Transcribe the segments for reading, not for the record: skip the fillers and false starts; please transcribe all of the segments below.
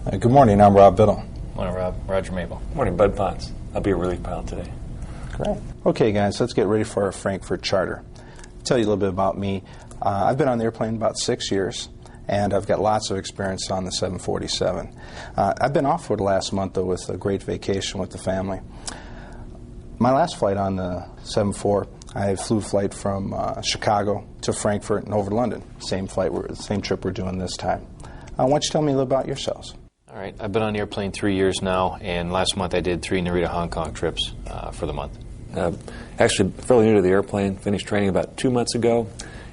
Good morning, I'm Rob Biddle. Morning, Rob. Roger Mabel. Morning, Bud Ponce. I'll be a relief pilot today. Great. Okay, guys, let's get ready for our Frankfurt charter. I'll tell you a little bit about me. I've been on the airplane about 6 years, and I've got lots of experience on the 747. I've been off for the last month, though, with a great vacation with the family. My last flight on the 74, I flew a flight from Chicago to Frankfurt and over to London. Same trip we're doing this time. Why don't you tell me a little about yourselves? All right. I've been on the airplane 3 years now, and last month I did 3 Narita Hong Kong trips for the month. Actually, fairly new to the airplane. Finished training about 2 months ago.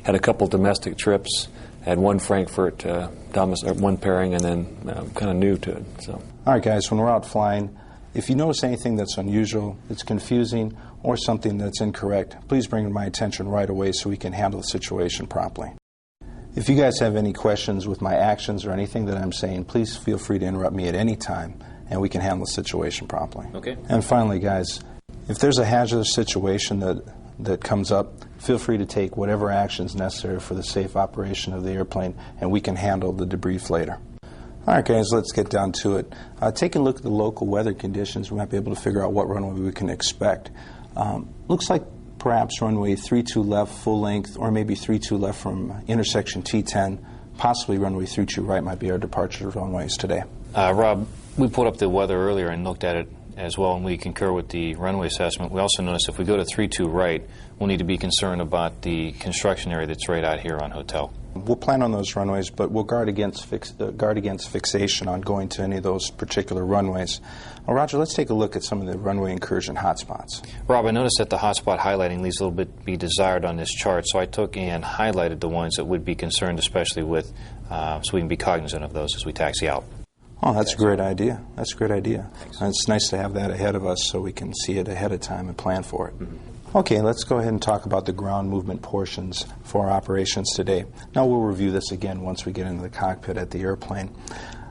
Had a couple domestic trips. Had one Frankfurt, one pairing, and then kind of new to it. So. All right, guys, when we're out flying, if you notice anything that's unusual, it's confusing, or something that's incorrect, please bring it to my attention right away so we can handle the situation properly. If you guys have any questions with my actions or anything that I'm saying, please feel free to interrupt me at any time, and we can handle the situation properly. Okay. And finally, guys, if there's a hazardous situation that comes up, feel free to take whatever actions necessary for the safe operation of the airplane, and we can handle the debrief later. All right, guys, let's get down to it. Taking a look at the local weather conditions, we might be able to figure out what runway we can expect. Looks like perhaps runway 32 left, full length, or maybe 32 left from intersection T10. Possibly runway 32 right might be our departure runways today. Rob, we pulled up the weather earlier and looked at it as well, and we concur with the runway assessment. We also noticed if we go to 32 right, we'll need to be concerned about the construction area that's right out here on Hotel. We'll plan on those runways, but we'll guard against fixation on going to any of those particular runways. Well, Roger, let's take a look at some of the runway incursion hotspots. Rob, I noticed that the hotspot highlighting leaves a little bit to be desired on this chart, so I took and highlighted the ones that would be concerned especially with, so we can be cognizant of those as we taxi out. Oh, that's a great idea. That's a great idea. It's nice to have that ahead of us so we can see it ahead of time and plan for it. Mm-hmm. Okay, let's go ahead and talk about the ground movement portions for our operations today. Now we'll review this again once we get into the cockpit at the airplane.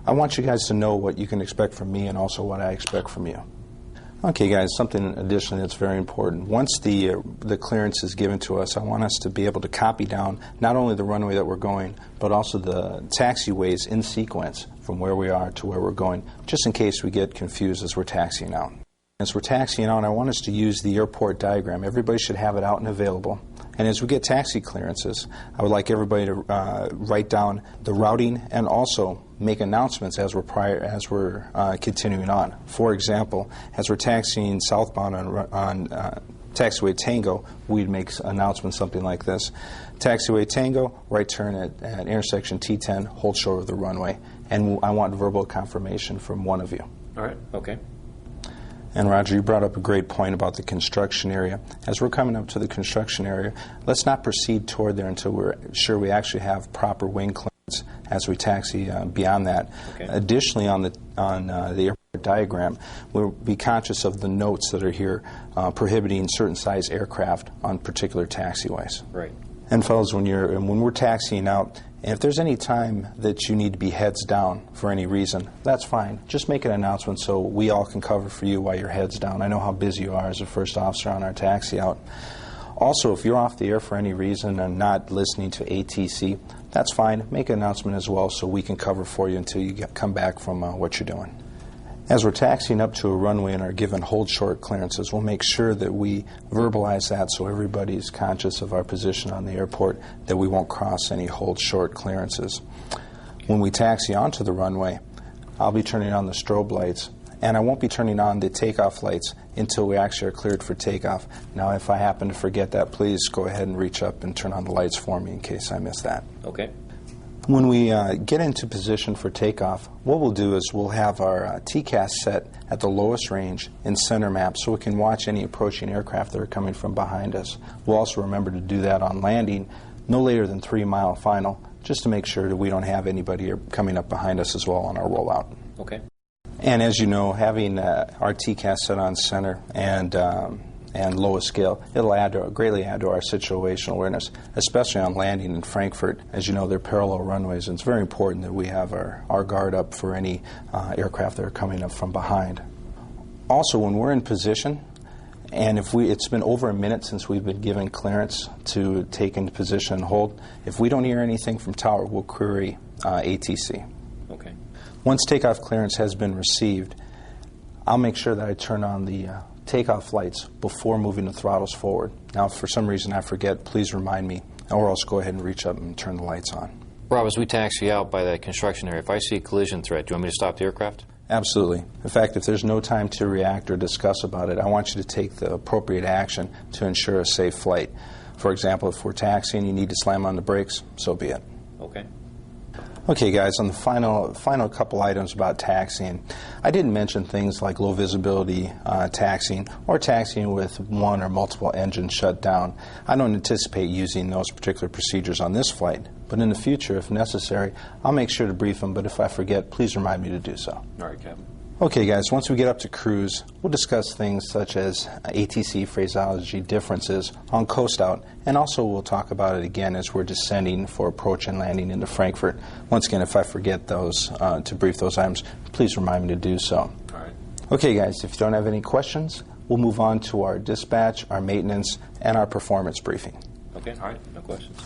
I want you guys to know what you can expect from me and also what I expect from you. Okay, guys, something additionally that's very important. Once the clearance is given to us, I want us to be able to copy down not only the runway that we're going, but also the taxiways in sequence from where we are to where we're going, just in case we get confused as we're taxiing out. As we're taxiing out, I want us to use the airport diagram. Everybody should have it out and available. And as we get taxi clearances, I would like everybody to write down the routing and also make announcements as we're continuing on. For example, as we're taxiing southbound on taxiway Tango, we'd make announcements something like this: taxiway Tango, right turn at intersection T10, hold short of the runway. And I want verbal confirmation from one of you. All right. Okay. And Roger, you brought up a great point about the construction area. As we're coming up to the construction area, let's not proceed toward there until we're sure we actually have proper wing clearance as we taxi beyond that. Okay. Additionally, on the airport diagram, we'll be conscious of the notes that are here prohibiting certain size aircraft on particular taxiways. Right. And fellas, when we're taxiing out, and if there's any time that you need to be heads down for any reason, that's fine. Just make an announcement so we all can cover for you while you're heads down. I know how busy you are as a first officer on our taxi out. Also, if you're off the air for any reason and not listening to ATC, that's fine. Make an announcement as well so we can cover for you until you come back from what you're doing. As we're taxiing up to a runway and are given hold short clearances, we'll make sure that we verbalize that so everybody's conscious of our position on the airport, that we won't cross any hold short clearances. When we taxi onto the runway, I'll be turning on the strobe lights, and I won't be turning on the takeoff lights until we actually are cleared for takeoff. Now, if I happen to forget that, please go ahead and reach up and turn on the lights for me in case I miss that. Okay. When we get into position for takeoff, what we'll do is we'll have our TCAS set at the lowest range in center map so we can watch any approaching aircraft that are coming from behind us. We'll also remember to do that on landing no later than 3 mile final, just to make sure that we don't have anybody coming up behind us as well on our rollout. Okay. And as you know, having our TCAS set on center and lowest scale, it'll greatly add to our situational awareness, especially on landing in Frankfurt. As you know, they're parallel runways, and it's very important that we have our guard up for any aircraft that are coming up from behind. Also, when we're in position, and it's been over a minute since we've been given clearance to take into position and hold, if we don't hear anything from tower, we'll query ATC. Okay. Once takeoff clearance has been received, I'll make sure that I turn on the takeoff lights before moving the throttles forward. Now, if for some reason I forget, please remind me, or else go ahead and reach up and turn the lights on. Rob, as we taxi out by that construction area, if I see a collision threat, do you want me to stop the aircraft? Absolutely. In fact, if there's no time to react or discuss about it, I want you to take the appropriate action to ensure a safe flight. For example, if we're taxiing and you need to slam on the brakes, so be it. Okay. Okay, guys, on the final couple items about taxiing, I didn't mention things like low visibility taxiing or taxiing with one or multiple engines shut down. I don't anticipate using those particular procedures on this flight, but in the future, if necessary, I'll make sure to brief them, but if I forget, please remind me to do so. All right, Captain. Okay, guys, once we get up to cruise, we'll discuss things such as ATC phraseology differences on coast out, and also we'll talk about it again as we're descending for approach and landing into Frankfurt. Once again, if I forget those, to brief those items, please remind me to do so. All right. Okay, guys, if you don't have any questions, we'll move on to our dispatch, our maintenance, and our performance briefing. Okay, all right, no questions.